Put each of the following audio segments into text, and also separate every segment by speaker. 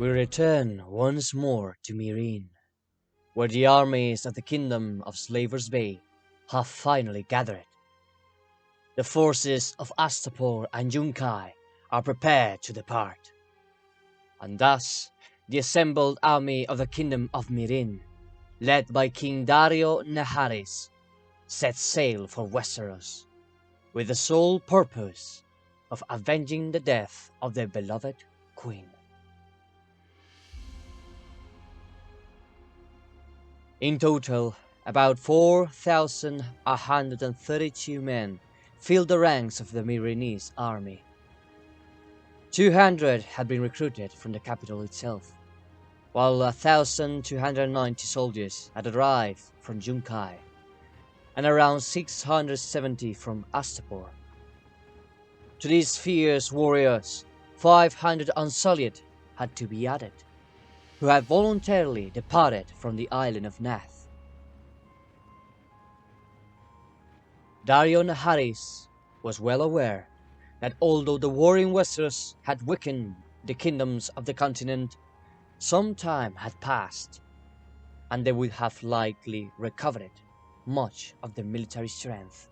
Speaker 1: We return once more to Myrene, where the armies of the Kingdom of Slaver's Bay have finally gathered. The forces of Astapor and Yunkai are prepared to depart, and thus the assembled army of the Kingdom of Myrene, led by King Dario Naharis, set sail for Westeros, with the sole purpose of avenging the death of their beloved queen. In total, about 4,132 men filled the ranks of the Myrenese army. 200 had been recruited from the capital itself, while 1,290 soldiers had arrived from Yunkai, and around 670 from Astapor. To these fierce warriors, 500 unsullied had to be added, who had voluntarily departed from the island of Nath. Dario Naharis was well aware that although the war in Westeros had weakened the kingdoms of the continent, some time had passed, and they would have likely recovered much of their military strength.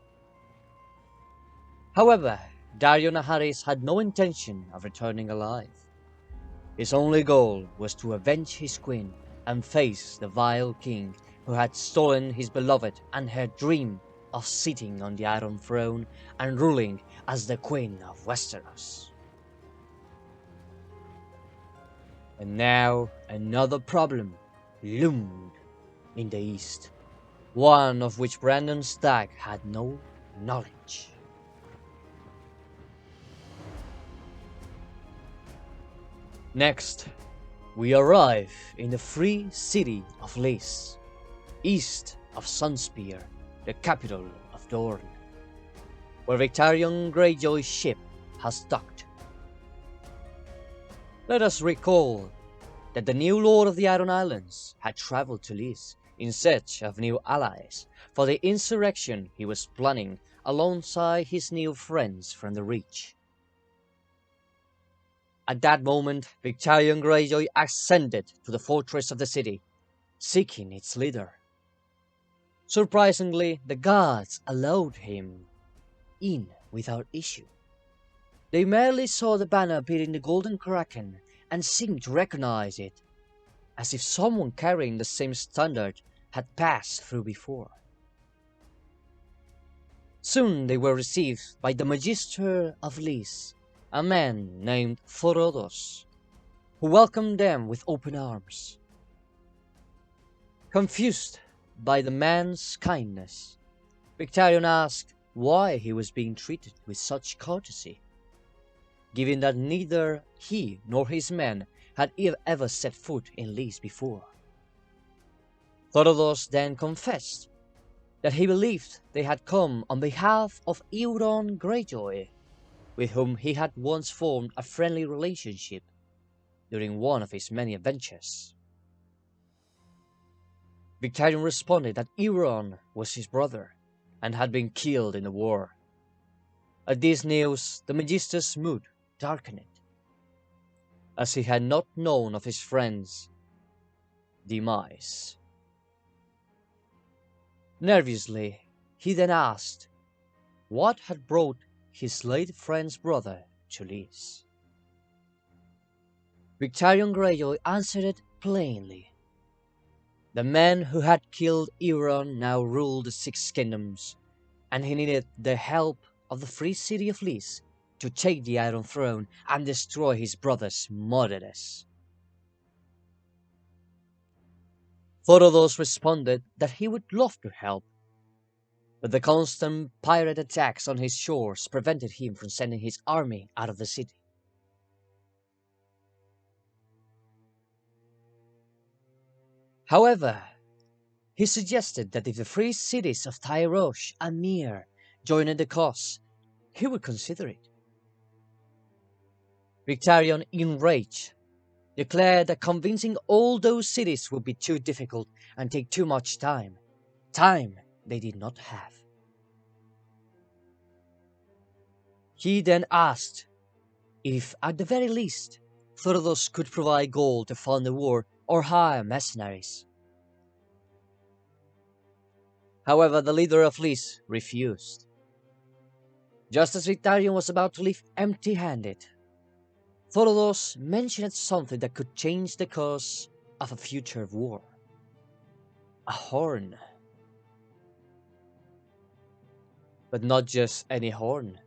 Speaker 1: However, Dario Naharis had no intention of returning alive. His only goal was to avenge his queen and face the vile king who had stolen his beloved and her dream of sitting on the Iron Throne and ruling as the Queen of Westeros. And now another problem loomed in the east, one of which Brandon Stagg had no knowledge. Next, we arrive in the free city of Lys, east of Sunspear, the capital of Dorne, where Victarion Greyjoy's ship has docked. Let us recall that the new Lord of the Iron Islands had traveled to Lys in search of new allies for the insurrection he was planning alongside his new friends from the Reach. At that moment, Victarion Greyjoy ascended to the fortress of the city, seeking its leader. Surprisingly, the guards allowed him in without issue. They merely saw the banner bearing the Golden Kraken and seemed to recognize it, as if someone carrying the same standard had passed through before. Soon they were received by the Magister of Lys, a man named Thorodos, who welcomed them with open arms. Confused by the man's kindness, Victarion asked why he was being treated with such courtesy, given that neither he nor his men had ever set foot in Lys before. Thorodos then confessed that he believed they had come on behalf of Euron Greyjoy, with whom he had once formed a friendly relationship during one of his many adventures. Victarion responded that Euron was his brother and had been killed in the war. At this news, the Magister's mood darkened, as he had not known of his friend's demise. Nervously, he then asked what had brought his late friend's brother to Lys. Victarion Greyjoy answered it plainly. The man who had killed Euron now ruled the Six Kingdoms, and he needed the help of the free city of Lys to take the Iron Throne and destroy his brother's murderers. Thorodos responded that he would love to help, but the constant pirate attacks on his shores prevented him from sending his army out of the city. However, he suggested that if the free cities of Tyrosh and Myr joined the cause, he would consider it. Victarion, enraged, declared that convincing all those cities would be too difficult and take too much time they did not have. He then asked if, at the very least, Thorodos could provide gold to fund the war or hire mercenaries. However, the leader of Lys refused. Just as Victarion was about to leave empty-handed, Thorodos mentioned something that could change the course of a future war. A horn. But not just any horn.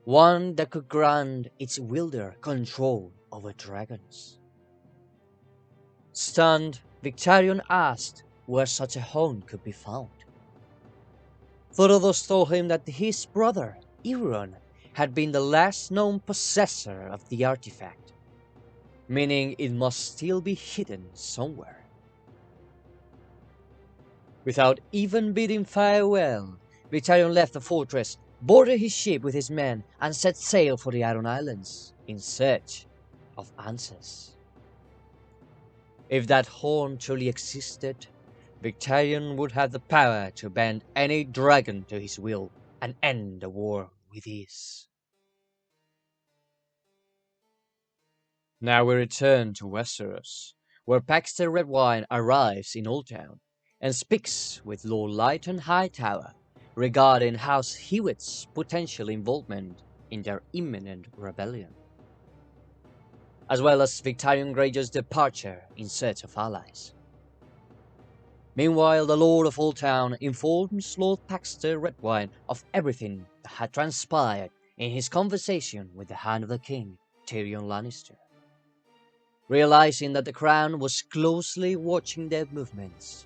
Speaker 1: One that could grant its wielder control over dragons. Stunned, Victarion asked where such a horn could be found. Thorodos told him that his brother, Euron, had been the last known possessor of the artifact, meaning it must still be hidden somewhere. Without even bidding farewell, Victarion left the fortress, boarded his ship with his men, and set sail for the Iron Islands in search of answers. If that horn truly existed, Victarion would have the power to bend any dragon to his will and end the war with ease. Now we return to Westeros, where Paxter Redwine arrives in Old Town and speaks with Lord Lytton Hightower regarding House Hewitt's potential involvement in their imminent rebellion, as well as Victarion Greyjoy's departure in search of allies. Meanwhile, the Lord of Old Town informs Lord Paxter Redwine of everything that had transpired in his conversation with the Hand of the King, Tyrion Lannister. Realizing that the Crown was closely watching their movements,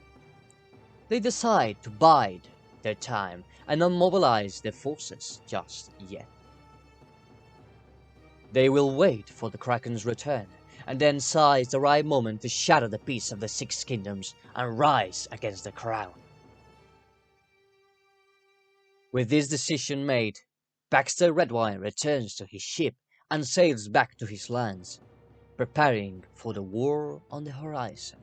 Speaker 1: they decide to bide their time and not mobilize their forces just yet. They will wait for the Kraken's return, and then seize the right moment to shatter the peace of the Six Kingdoms and rise against the Crown. With this decision made, Paxter Redwine returns to his ship and sails back to his lands, preparing for the war on the horizon.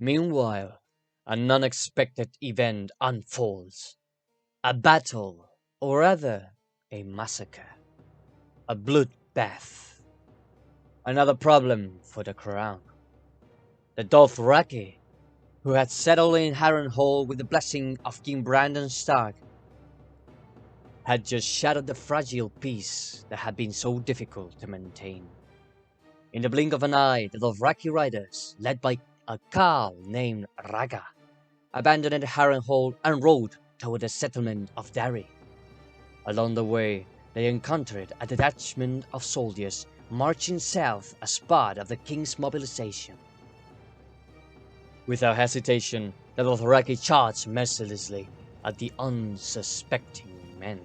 Speaker 1: Meanwhile, an unexpected event unfolds. A battle, or rather, a massacre. A bloodbath. Another problem for the Crown. The Dothraki, who had settled in Harrenhal with the blessing of King Brandon Stark, had just shattered the fragile peace that had been so difficult to maintain. In the blink of an eye, the Dothraki riders, led by a Khal named Rhaga, abandoned Harrenhal and rode toward the settlement of Darry. Along the way, they encountered a detachment of soldiers marching south as part of the king's mobilization. Without hesitation, the Dothraki charged mercilessly at the unsuspecting men,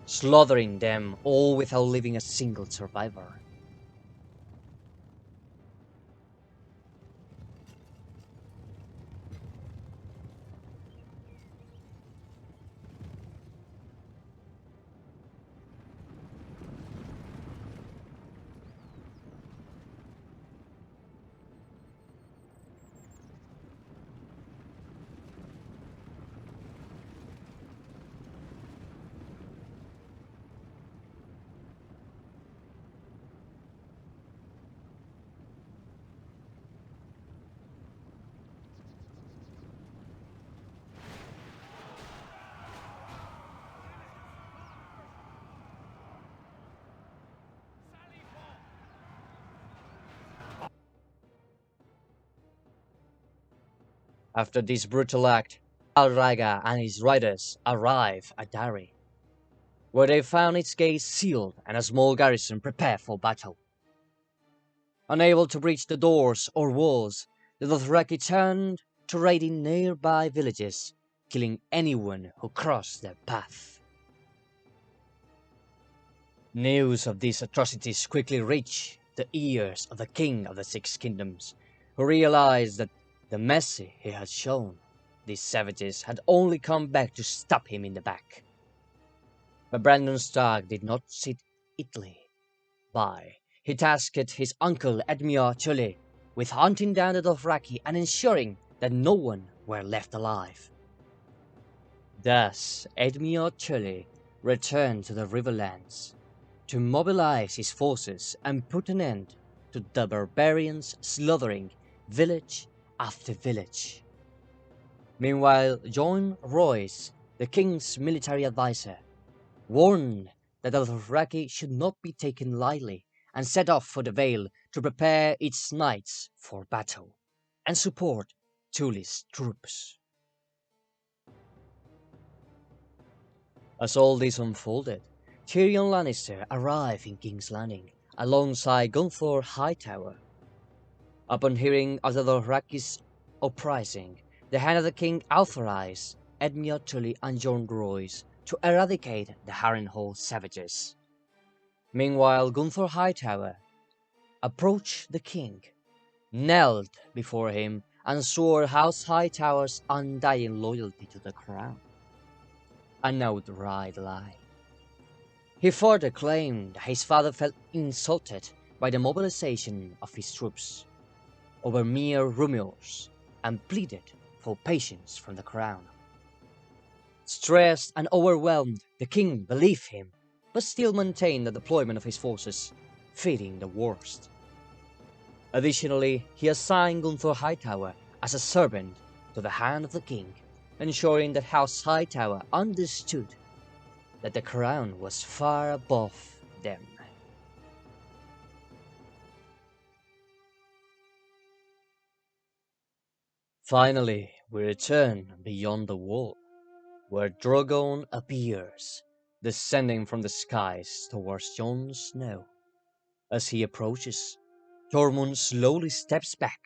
Speaker 1: slaughtering them all without leaving a single survivor. After this brutal act, Rhaga and his riders arrive at Darry, where they found its gates sealed and a small garrison prepared for battle. Unable to breach the doors or walls, the Dothraki turned to raiding nearby villages, killing anyone who crossed their path. News of these atrocities quickly reached the ears of the King of the Six Kingdoms, who realized that the mercy he had shown these savages had only come back to stab him in the back. But Brandon Stark did not sit idly by. He tasked his uncle Edmure Tully with hunting down the Dothraki and ensuring that no one were left alive. Thus, Edmure Tully returned to the Riverlands to mobilize his forces and put an end to the barbarians slaughtering village after village. Meanwhile, John Royce, the king's military advisor, warned that the Dothraki should not be taken lightly and set off for the Vale to prepare its knights for battle and support Tully's troops. As all this unfolded, Tyrion Lannister arrived in King's Landing alongside Gunthor Hightower. Upon hearing of the Dothraki's uprising, the Hand of the King authorized Edmure Tully and Jon Royce to eradicate the Harrenhal savages. Meanwhile, Gunthor Hightower approached the king, knelt before him, and swore House Hightower's undying loyalty to the crown. An outright lie. He further claimed that his father felt insulted by the mobilization of his troops over mere rumors and pleaded for patience from the crown. Stressed and overwhelmed, the king believed him, but still maintained the deployment of his forces, fearing the worst. Additionally, he assigned Gunthor Hightower as a servant to the Hand of the King, ensuring that House Hightower understood that the crown was far above them. Finally, we return beyond the wall, where Drogon appears, descending from the skies towards Jon Snow. As he approaches, Tormund slowly steps back,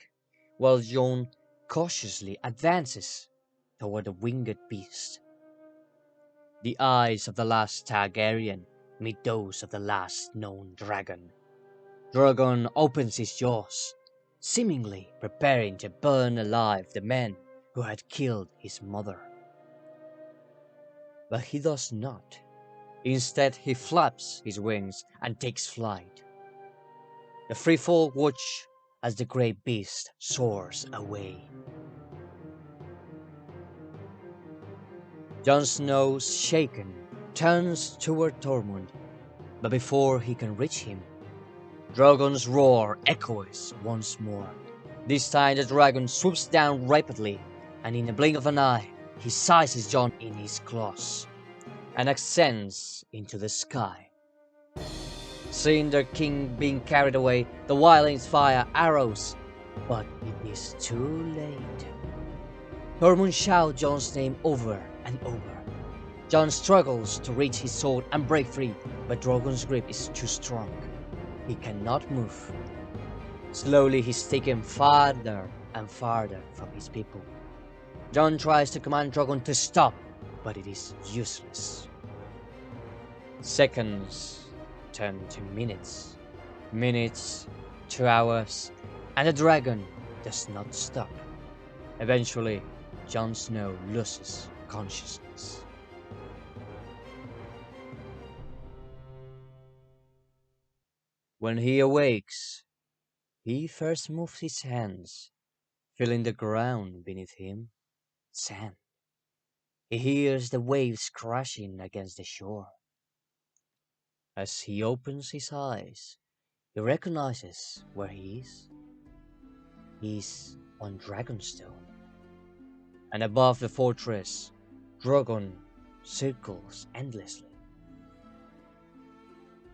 Speaker 1: while Jon cautiously advances toward the winged beast. The eyes of the last Targaryen meet those of the last known dragon. Drogon opens his jaws, seemingly preparing to burn alive the man who had killed his mother. But he does not. Instead, he flaps his wings and takes flight. The Freefolk watch as the great beast soars away. Jon Snow, shaken, turns toward Tormund, but before he can reach him, Drogon's roar echoes once more. This time the dragon swoops down rapidly, and in a blink of an eye, he seizes Jon in his claws and ascends into the sky. Seeing their king being carried away, the wildlings fire arrows, but it is too late. Tormund shouts Jon's name over and over. Jon struggles to reach his sword and break free, but Drogon's grip is too strong. He cannot move. Slowly he's taken farther and farther from his people. Jon tries to command Drogon to stop, but it is useless. Seconds turn to minutes, minutes to hours, and the dragon does not stop. Eventually, Jon Snow loses consciousness. When he awakes, he first moves his hands, feeling the ground beneath him, sand. He hears the waves crashing against the shore. As he opens his eyes, he recognizes where he is. He's on Dragonstone. And above the fortress, Drogon circles endlessly.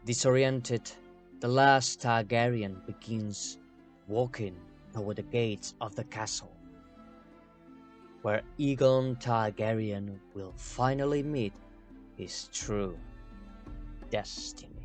Speaker 1: Disoriented, the last Targaryen begins walking toward the gates of the castle, where Aegon Targaryen will finally meet his true destiny.